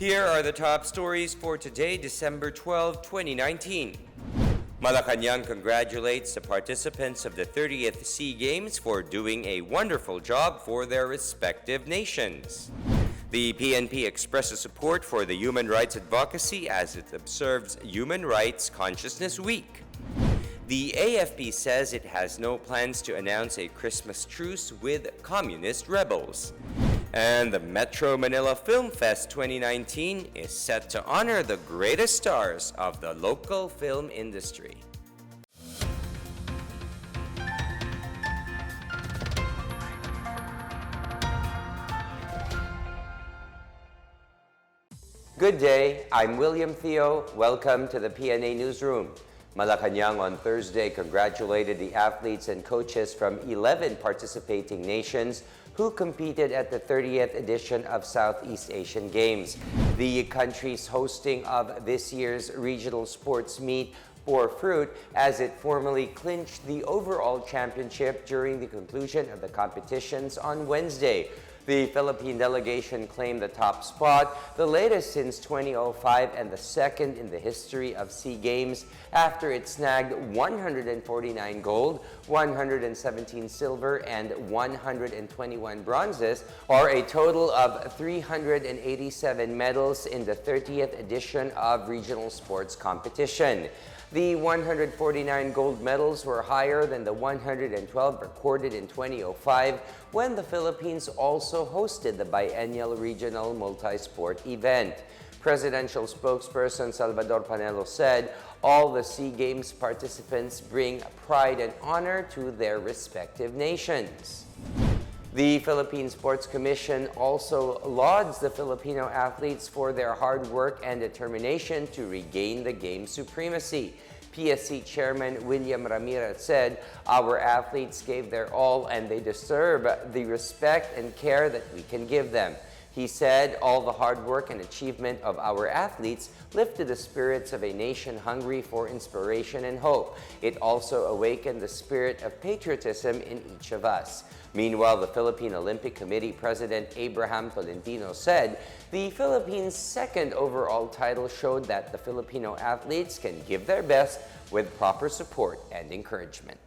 Here are the top stories for today, December 12, 2019. Malacanang congratulates the participants of the 30th SEA Games for doing a wonderful job for their respective nations. The PNP expresses support for the human rights advocacy as it observes Human Rights Consciousness Week. The AFP says it has no plans to announce a Christmas truce with communist rebels. And the Metro Manila Film Fest 2019 is set to honor the greatest stars of the local film industry. Good day, I'm William Theo. Welcome to the PNA Newsroom. Malacanang on Thursday congratulated the athletes and coaches from 11 participating nations who competed at the 30th edition of Southeast Asian Games. The country's hosting of this year's regional sports meet bore fruit as it formally clinched the overall championship during the conclusion of the competitions on Wednesday. The Philippine delegation claimed the top spot, the latest since 2005 and the second in the history of SEA Games, after it snagged 149 gold, 117 silver, and 121 bronzes, or a total of 387 medals in the 30th edition of regional sports competition. The 149 gold medals were higher than the 112 recorded in 2005 when the Philippines also hosted the biennial regional multi-sport event. Presidential spokesperson Salvador Panelo said all the SEA Games participants bring pride and honor to their respective nations. The Philippine Sports Commission also lauds the Filipino athletes for their hard work and determination to regain the game's supremacy. PSC Chairman William Ramirez said, "Our athletes gave their all and they deserve the respect and care that we can give them." He said, "All the hard work and achievement of our athletes lifted the spirits of a nation hungry for inspiration and hope. It also awakened the spirit of patriotism in each of us." Meanwhile, the Philippine Olympic Committee President Abraham Tolentino said the Philippines' second overall title showed that the Filipino athletes can give their best with proper support and encouragement.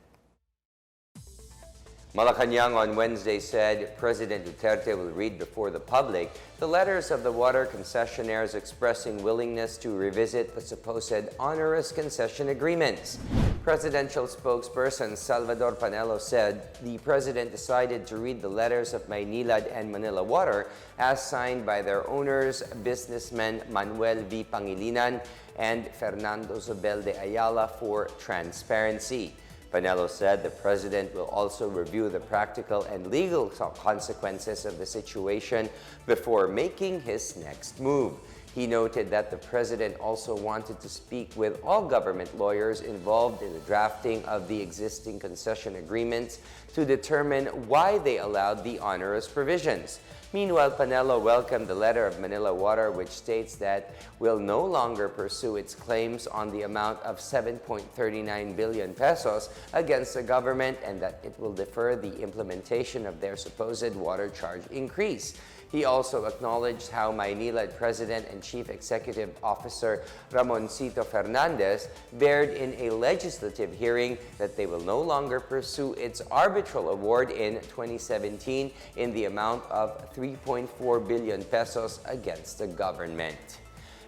Malacanang on Wednesday said President Duterte will read before the public the letters of the water concessionaires expressing willingness to revisit the supposed onerous concession agreements. Presidential spokesperson Salvador Panelo said the president decided to read the letters of Maynilad and Manila Water as signed by their owners, businessmen Manuel V. Pangilinan and Fernando Zobel de Ayala for transparency. Panelo said the president will also review the practical and legal consequences of the situation before making his next move. He noted that the president also wanted to speak with all government lawyers involved in the drafting of the existing concession agreements to determine why they allowed the onerous provisions. Meanwhile, Panelo welcomed the letter of Manila Water, which states that will no longer pursue its claims on the amount of 7.39 billion pesos against the government and that it will defer the implementation of their supposed water charge increase. He also acknowledged how Maynilad President and Chief Executive Officer Ramoncito Fernandez bared in a legislative hearing that they will no longer pursue its arbitral award in 2017 in the amount of 3.4 billion pesos against the government.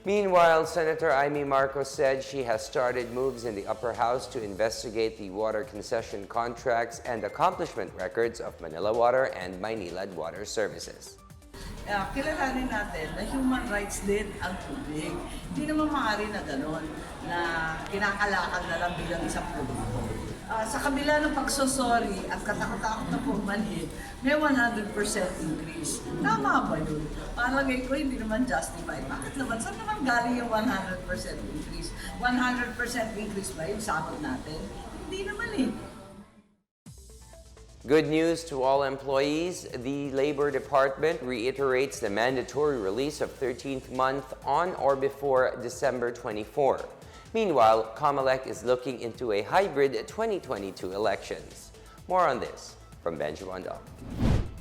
Meanwhile, Senator Amy Marcos said she has started moves in the upper house to investigate the water concession contracts and accomplishment records of Manila Water and Maynilad Water Services. Kilalanin natin na human rights din ang tubig. Hindi naman maaari na gano'n na kinakalakal na lang bilang isang produkto. Sa kabila ng pagsosorry at katakot-takot na pumanhin, may 100% increase. Tama ba yun? Palagay ko hindi naman justified. Bakit naman? Saan naman galing yung 100% increase? 100% increase ba yung sahod natin? Hindi naman eh. Good news to all employees. The Labor Department reiterates the mandatory release of 13th month on or before December 24. Meanwhile, COMELEC is looking into a hybrid 2022 elections. More on this from Benjamin Dong.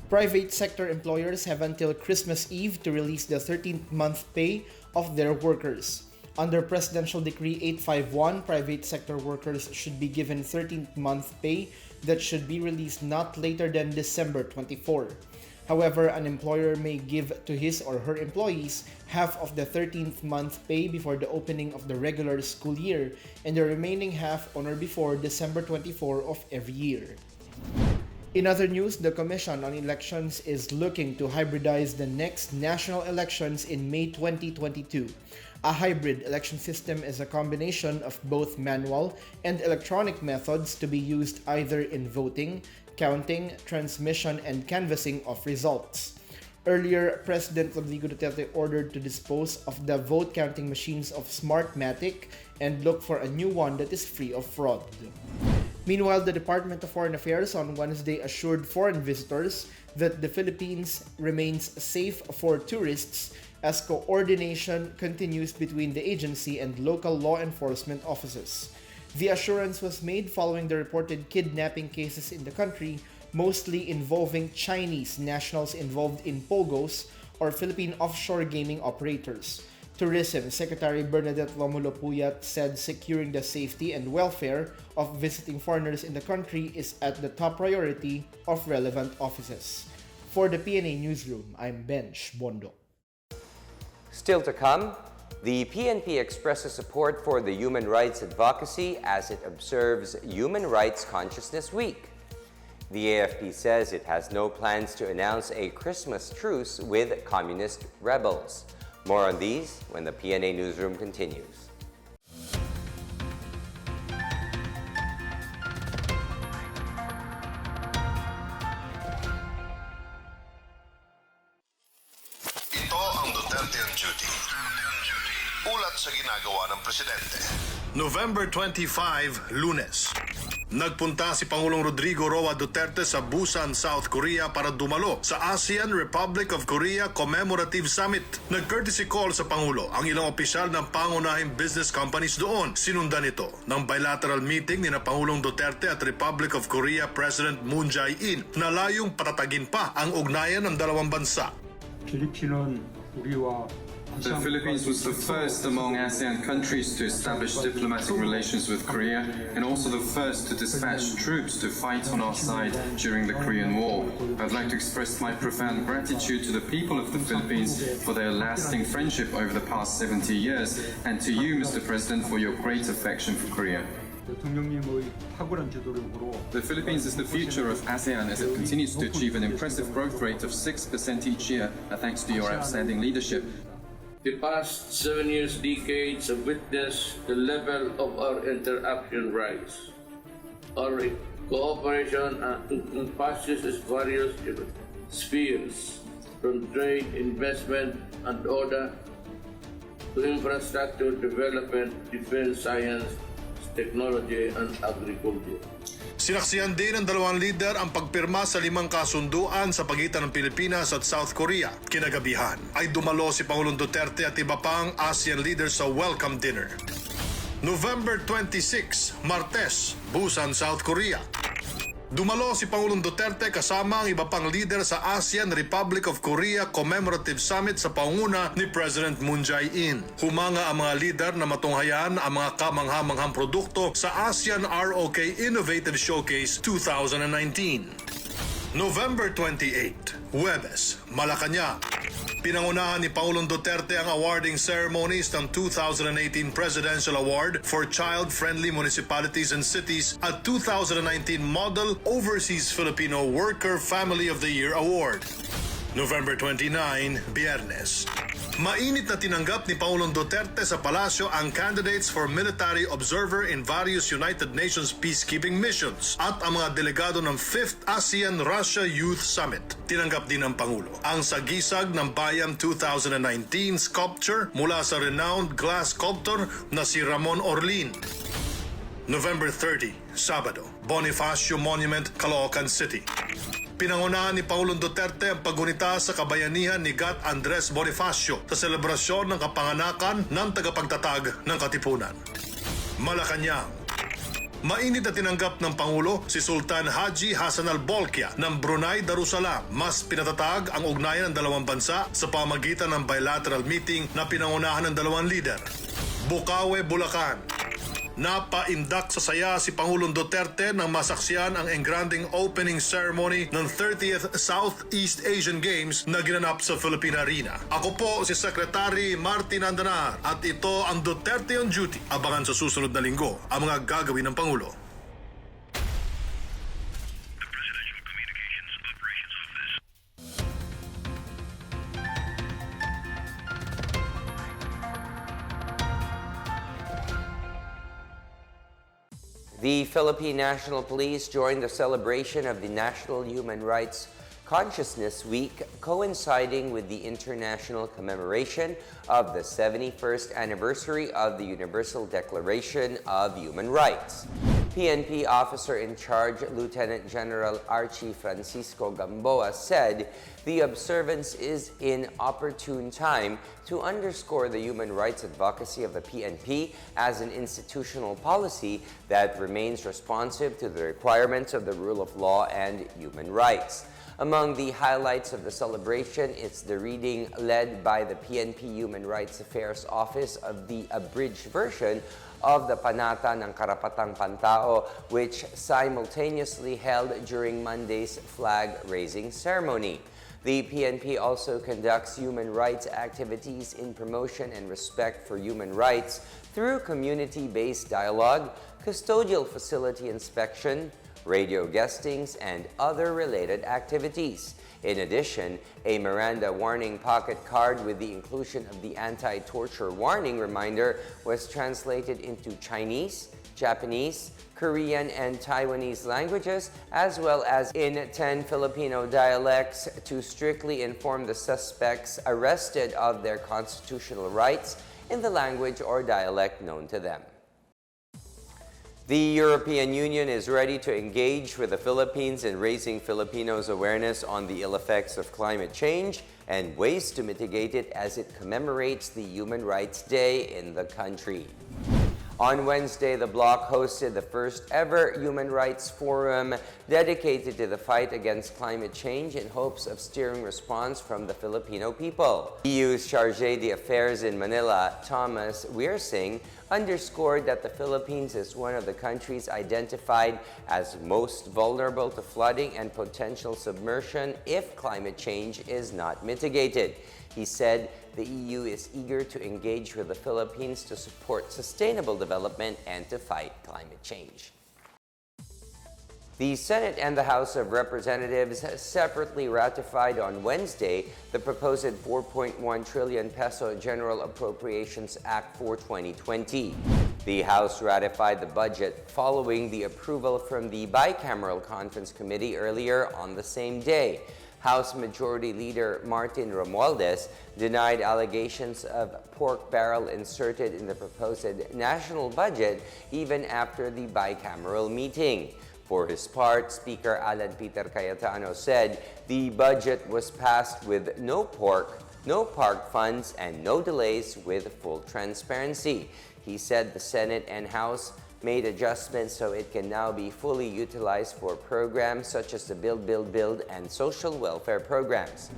Private sector employers have until Christmas Eve to release the 13th month pay of their workers. Under Presidential Decree 851, private sector workers should be given 13th month pay that should be released not later than December 24. However, an employer may give to his or her employees half of the 13th month pay before the opening of the regular school year and the remaining half on or before December 24 of every year. In other news, the Commission on Elections is looking to hybridize the next national elections in May 2022. A hybrid election system is a combination of both manual and electronic methods to be used either in voting, counting, transmission, and canvassing of results. Earlier, President Rodrigo Duterte ordered to dispose of the vote counting machines of Smartmatic and look for a new one that is free of fraud. Meanwhile, the Department of Foreign Affairs on Wednesday assured foreign visitors that the Philippines remains safe for tourists as coordination continues between the agency and local law enforcement offices. The assurance was made following the reported kidnapping cases in the country, mostly involving Chinese nationals involved in POGOs or Philippine offshore gaming operators. Tourism Secretary Bernadette Romulo Puyat said securing the safety and welfare of visiting foreigners in the country is at the top priority of relevant offices. For the PNA Newsroom, I'm Bench Bondo. Still to come, the PNP expresses support for the human rights advocacy as it observes Human Rights Consciousness Week. The AFP says it has no plans to announce a Christmas truce with communist rebels. More on these when the PNA Newsroom continues. Ito ang Duterte on Duty. Ulat sa ginagawa ng Presidente. November 25, Lunes. Nagpunta si Pangulong Rodrigo Roa Duterte sa Busan, South Korea para dumalo sa ASEAN Republic of Korea Commemorative Summit. Nag-courtesy call sa Pangulo ang ilang opisyal ng pangunahing business companies doon. Sinundan ito ng bilateral meeting ni na Pangulong Duterte at Republic of Korea President Moon Jae-in na layong patatagin pa ang ugnayan ng dalawang bansa. 필리핀은 우리와 The Philippines was the first among ASEAN countries to establish diplomatic relations with Korea and also the first to dispatch troops to fight on our side during the Korean War. I'd like to express my profound gratitude to the people of the Philippines for their lasting friendship over the past 70 years and to you, Mr. President, for your great affection for Korea. 대통령님의 탁월한 지도력으로 The Philippines is the future of ASEAN as it continues to achieve an impressive growth rate of 6% each year thanks to your outstanding leadership. The past 7 years, decades have witnessed the level of our interaction rise. Our cooperation encompasses its various spheres, from trade, investment, and order to infrastructure development, defense, science, technology, and agriculture. Sinaksihan din ng dalawang lider ang pagpirma sa 5 kasunduan sa pagitan ng Pilipinas at South Korea. Kinagabihan ay dumalo si Pangulong Duterte at iba pang ASEAN leaders sa welcome dinner. November 26, Martes, Busan, South Korea. Dumalo si Pangulong Duterte kasama ang iba pang leader sa ASEAN Republic of Korea Commemorative Summit sa pangunguna ni President Moon Jae-in. Humanga ang mga leader na matunghayan ang mga kamangha-manghang produkto sa ASEAN ROK Innovative Showcase 2019. November 28, Huwebes, Malacanang. Pinangunahan ni Pangulong Duterte ang awarding ceremonies ng 2018 Presidential Award for Child-Friendly Municipalities and Cities at 2019 Model Overseas Filipino Worker Family of the Year Award. November 29, Biyernes. Mainit na tinanggap ni Pangulong Duterte sa palasyo ang candidates for military observer in various United Nations peacekeeping missions at ang mga delegado ng 5th ASEAN-Russia Youth Summit. Tinanggap din ng Pangulo ang sagisag ng Bayam 2019 sculpture mula sa renowned glass sculptor na si Ramon Orlin. November 30, Sabado, Bonifacio Monument, Caloocan City. Pinangunahan ni Pangulong Duterte ang paggunita sa kabayanihan ni Gat Andres Bonifacio sa selebrasyon ng kapanganakan ng tagapagtatag ng Katipunan. Malacanang. Mainit na tinanggap ng Pangulo si Sultan Haji Hassan al-Bolkiah ng Brunei Darussalam. Mas pinatatag ang ugnayan ng dalawang bansa sa pamagitan ng bilateral meeting na pinangunahan ng dalawang leader. Bukawe, Bulacan. Napaindak sa saya si Pangulong Duterte nang masaksiyan ang engranding opening ceremony ng 30th Southeast Asian Games na ginanap sa Philippine Arena. Ako po si Secretary Martin Andanar at ito ang Duterte on Duty. Abangan sa susunod na linggo ang mga gagawin ng Pangulo. The Philippine National Police joined the celebration of the National Human Rights Consciousness Week, coinciding with the international commemoration of the 71st anniversary of the Universal Declaration of Human Rights. PNP Officer in Charge Lieutenant General Archie Francisco Gamboa said the observance is in opportune time to underscore the human rights advocacy of the PNP as an institutional policy that remains responsive to the requirements of the rule of law and human rights. Among the highlights of the celebration is the reading led by the PNP Human Rights Affairs Office of the abridged version of the Panata ng Karapatang Pantao, which simultaneously held during Monday's flag-raising ceremony. The PNP also conducts human rights activities in promotion and respect for human rights through community-based dialogue, custodial facility inspection, radio guestings, and other related activities. In addition, a Miranda warning pocket card with the inclusion of the anti-torture warning reminder was translated into Chinese, Japanese, Korean, and Taiwanese languages, as well as in 10 Filipino dialects to strictly inform the suspects arrested of their constitutional rights in the language or dialect known to them. The European Union is ready to engage with the Philippines in raising Filipinos' awareness on the ill effects of climate change and ways to mitigate it as it commemorates the Human Rights Day in the country. On Wednesday, the bloc hosted the first ever Human Rights Forum dedicated to the fight against climate change in hopes of steering response from the Filipino people. EU's Chargé d'Affaires in Manila, Thomas Weersing, underscored that the Philippines is one of the countries identified as most vulnerable to flooding and potential submersion if climate change is not mitigated. He said the EU is eager to engage with the Philippines to support sustainable development and to fight climate change. The Senate and the House of Representatives separately ratified on Wednesday the proposed 4.1 trillion peso General Appropriations Act for 2020. The House ratified the budget following the approval from the Bicameral Conference Committee earlier on the same day. House Majority Leader Martin Romualdez denied allegations of pork barrel inserted in the proposed national budget even after the bicameral meeting. For his part, Speaker Alan Peter Cayetano said the budget was passed with no pork, no park funds, and no delays with full transparency. He said the Senate and House made adjustments so it can now be fully utilized for programs such as the Build, Build, Build and social welfare programs.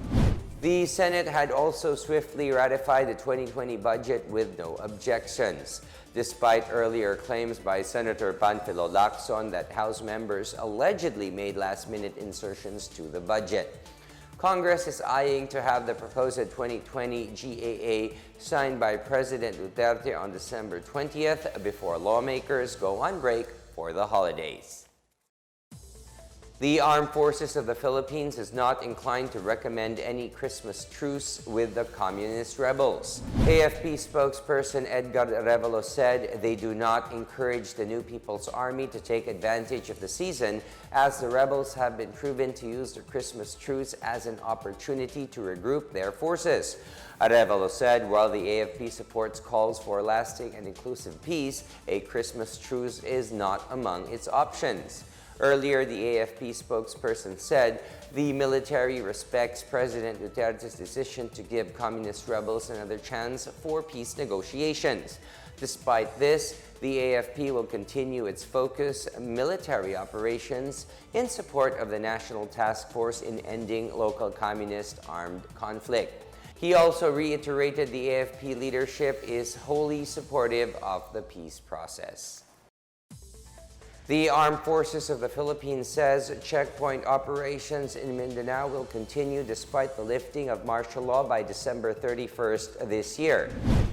The Senate had also swiftly ratified the 2020 budget with no objections, despite earlier claims by Senator Panfilo Lacson that House members allegedly made last-minute insertions to the budget. Congress is eyeing to have the proposed 2020 GAA signed by President Duterte on December 20th before lawmakers go on break for the holidays. The Armed Forces of the Philippines is not inclined to recommend any Christmas truce with the communist rebels. AFP spokesperson Edgar Revalo said they do not encourage the New People's Army to take advantage of the season, as the rebels have been proven to use the Christmas truce as an opportunity to regroup their forces. Arevalo said while the AFP supports calls for lasting and inclusive peace, a Christmas truce is not among its options. Earlier, the AFP spokesperson said the military respects President Duterte's decision to give communist rebels another chance for peace negotiations. Despite this, the AFP will continue its focused military operations in support of the National Task Force in ending local communist armed conflict. He also reiterated the AFP leadership is wholly supportive of the peace process. The Armed Forces of the Philippines says checkpoint operations in Mindanao will continue despite the lifting of martial law by December 31st this year.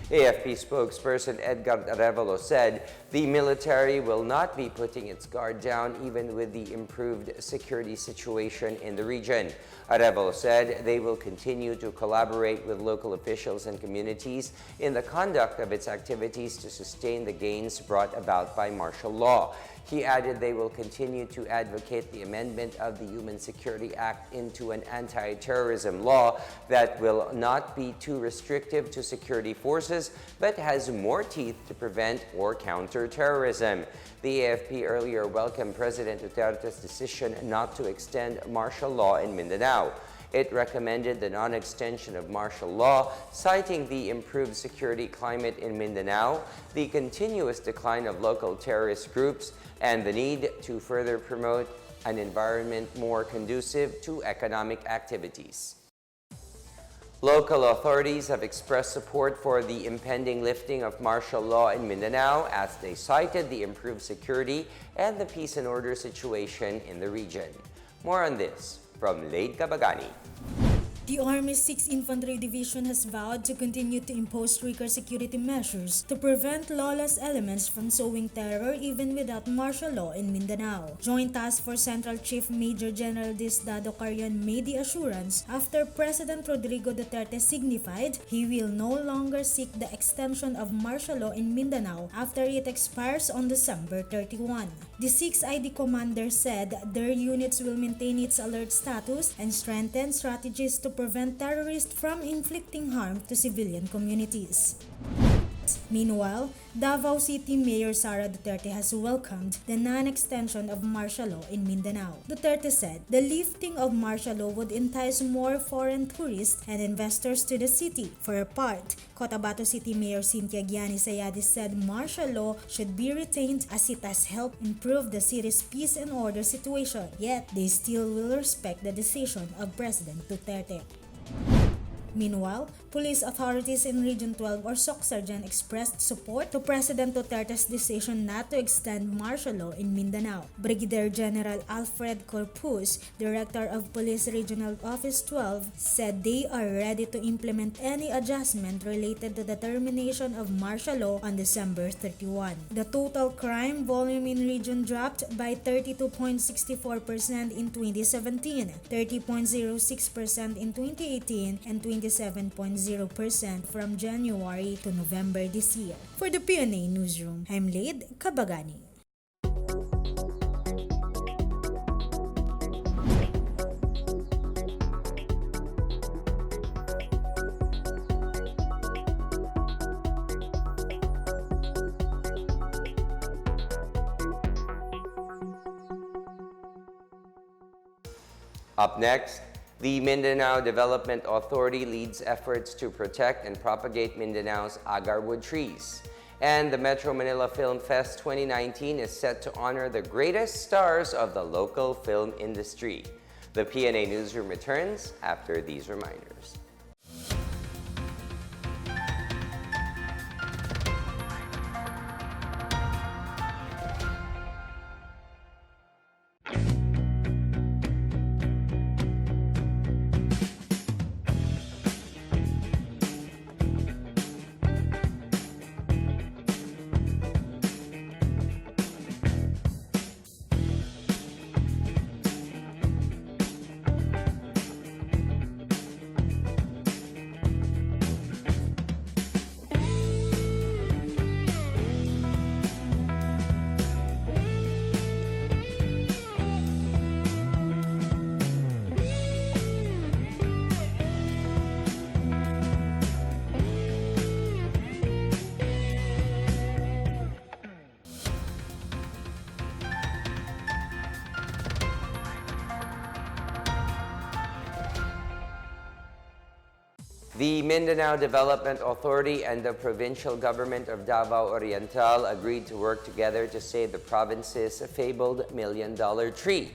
AFP spokesperson Edgar Arevalo said the military will not be putting its guard down even with the improved security situation in the region. Arevalo said they will continue to collaborate with local officials and communities in the conduct of its activities to sustain the gains brought about by martial law. He added they will continue to advocate the amendment of the Human Security Act into an anti-terrorism law that will not be too restrictive to security forces but has more teeth to prevent or counter terrorism. The AFP earlier welcomed President Duterte's decision not to extend martial law in Mindanao. It recommended the non-extension of martial law, citing the improved security climate in Mindanao, the continuous decline of local terrorist groups, and the need to further promote an environment more conducive to economic activities. Local authorities have expressed support for the impending lifting of martial law in Mindanao as they cited the improved security and the peace and order situation in the region. More on this from Lade Cabagani. The Army's 6th Infantry Division has vowed to continue to impose stricter security measures to prevent lawless elements from sowing terror even without martial law in Mindanao. Joint Task Force Central Chief Major General Diosdado Carion made the assurance after President Rodrigo Duterte signified he will no longer seek the extension of martial law in Mindanao after it expires on December 31. The 6th ID commander said their units will maintain its alert status and strengthen strategies to prevent terrorists from inflicting harm to civilian communities. Meanwhile, Davao City Mayor Sara Duterte has welcomed the non-extension of martial law in Mindanao. Duterte said the lifting of martial law would entice more foreign tourists and investors to the city. For her part, Cotabato City Mayor Cynthia Gianni Sayadis said martial law should be retained as it has helped improve the city's peace and order situation, yet they still will respect the decision of President Duterte. Meanwhile, police authorities in Region 12 or SOCSargen expressed support to President Duterte's decision not to extend martial law in Mindanao. Brigadier General Alfred Corpus, Director of Police Regional Office 12, said they are ready to implement any adjustment related to the termination of martial law on December 31. The total crime volume in region dropped by 32.64% in 2017, 30.06% in 2018, and 27.0% from January to November this year. For the PNA Newsroom, I'm Lade Cabagani. Up next, the Mindanao Development Authority leads efforts to protect and propagate Mindanao's agarwood trees. And the Metro Manila Film Fest 2019 is set to honor the greatest stars of the local film industry. The PNA Newsroom returns after these reminders. The Mindanao Development Authority and the provincial government of Davao Oriental agreed to work together to save the province's fabled $1 million tree.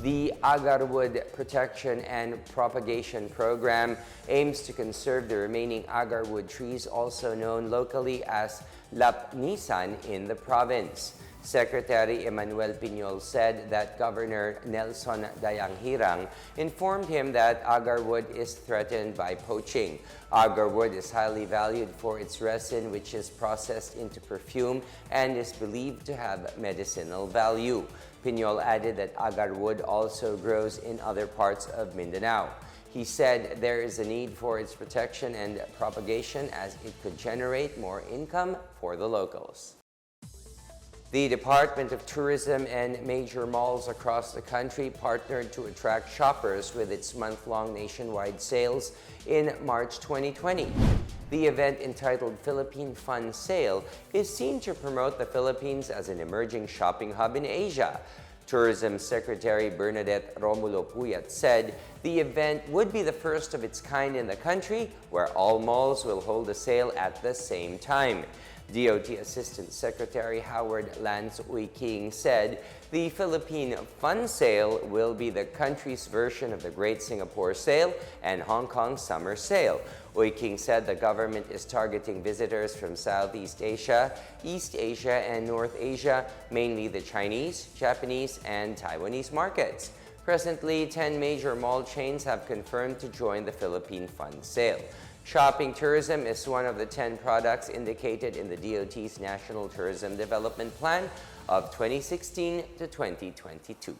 The agarwood protection and propagation program aims to conserve the remaining agarwood trees, also known locally as lapnisan, in the province. Secretary Emmanuel Piñol said that Governor Nelson Dayanghirang informed him that agarwood is threatened by poaching. Agarwood is highly valued for its resin, which is processed into perfume and is believed to have medicinal value. Piñol added that agarwood also grows in other parts of Mindanao. He said there is a need for its protection and propagation as it could generate more income for the locals. The Department of Tourism and major malls across the country partnered to attract shoppers with its month-long nationwide sales in March 2020. The event, entitled Philippine Fun Sale, is seen to promote the Philippines as an emerging shopping hub in Asia. Tourism Secretary Bernadette Romulo Puyat said the event would be the first of its kind in the country, where all malls will hold a sale at the same time. DOT Assistant Secretary Howard Lance Uy-King said the Philippine Fun Sale will be the country's version of the Great Singapore Sale and Hong Kong Summer Sale. Uy-King said the government is targeting visitors from Southeast Asia, East Asia, and North Asia, mainly the Chinese, Japanese, and Taiwanese markets. Presently, 10 major mall chains have confirmed to join the Philippine Fun Sale. Shopping tourism is one of the 10 products indicated in the DOT's National Tourism Development Plan of 2016 to 2022.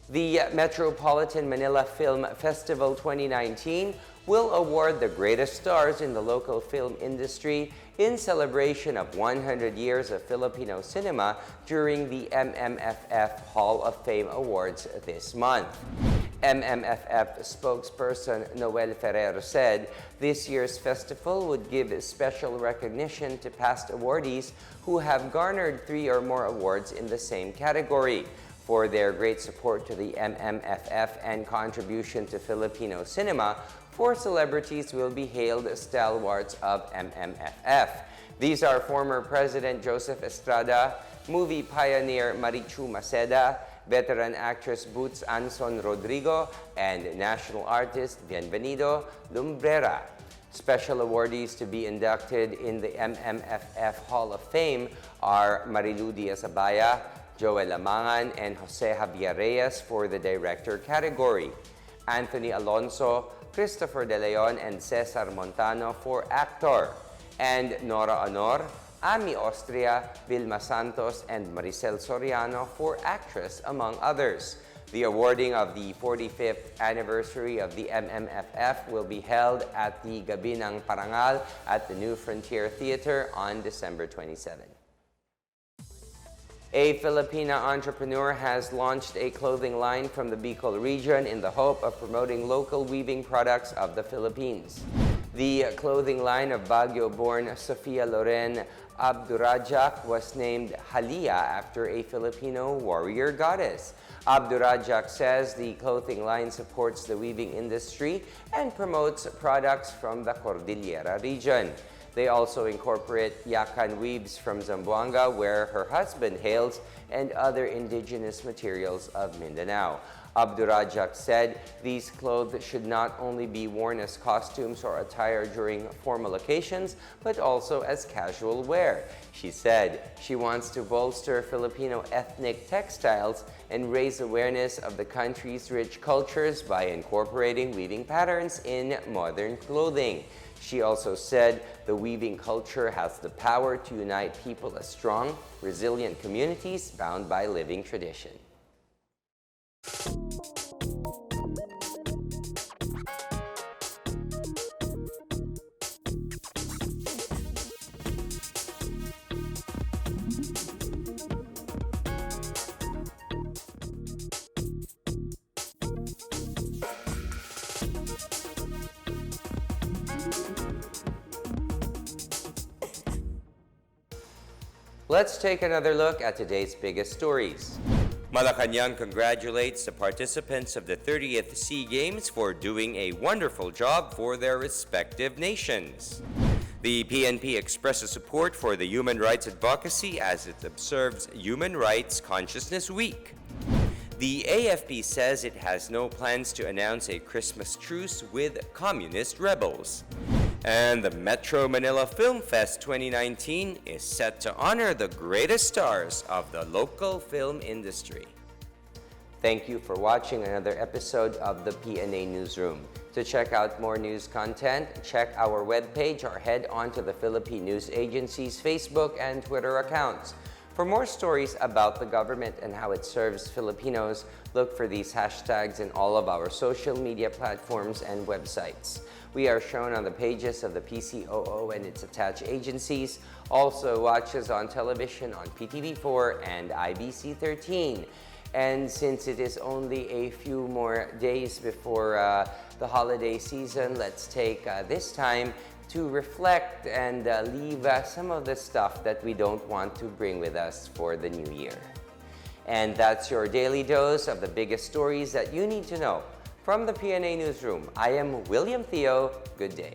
The Metropolitan Manila Film Festival 2019 will award the greatest stars in the local film industry in celebration of 100 years of Filipino cinema during the MMFF Hall of Fame Awards this month. MMFF spokesperson Noel Ferrer said this year's festival would give special recognition to past awardees who have garnered 3 or more awards in the same category. For their great support to the MMFF and contribution to Filipino cinema, 4 celebrities will be hailed as stalwarts of MMFF. These are former President Joseph Estrada, movie pioneer Marichu Maceda, veteran actress Boots Anson Rodrigo, and national artist Bienvenido Lumbrera. Special awardees to be inducted in the MMFF Hall of Fame are Marilu Diaz-Abaya, Joel Amangan, and Jose Javier Reyes for the director category. Anthony Alonso, Christopher De Leon, and Cesar Montano for actor. And Nora Honor, Ami Austria, Vilma Santos, and Maricel Soriano for actress, among others. The awarding of the 45th anniversary of the MMFF will be held at the Gabi ng Parangal at the New Frontier Theater on December 27. A Filipina entrepreneur has launched a clothing line from the Bicol region in the hope of promoting local weaving products of the Philippines. The clothing line of Baguio-born Sofia Loren Abdurajak was named Halia after a Filipino warrior goddess. Abdurajak says the clothing line supports the weaving industry and promotes products from the Cordillera region. They also incorporate Yakan weaves from Zamboanga, where her husband hails, and other indigenous materials of Mindanao. Abdurajak said these clothes should not only be worn as costumes or attire during formal occasions, but also as casual wear. She said she wants to bolster Filipino ethnic textiles and raise awareness of the country's rich cultures by incorporating weaving patterns in modern clothing. She also said the weaving culture has the power to unite people as strong, resilient communities bound by living tradition. Let's take another look at today's biggest stories. Malacanang congratulates the participants of the 30th SEA Games for doing a wonderful job for their respective nations. The PNP expresses support for the human rights advocacy as it observes Human Rights Consciousness Week. The AFP says it has no plans to announce a Christmas truce with communist rebels. And the Metro Manila Film Fest 2019 is set to honor the greatest stars of the local film industry. Thank you for watching another episode of the PNA Newsroom. To check out more news content, check our webpage or head on to the Philippine News Agency's Facebook and Twitter accounts. For more stories about the government and how it serves Filipinos, look for these hashtags in all of our social media platforms and websites. We are shown on the pages of the PCOO and its attached agencies. Also watch us on television on PTV4 and IBC 13. And since it is only a few more days before the holiday season, let's take this time to reflect and leave some of the stuff that we don't want to bring with us for the new year. And that's your daily dose of the biggest stories that you need to know. From the PNA Newsroom, I am William Theo. Good day.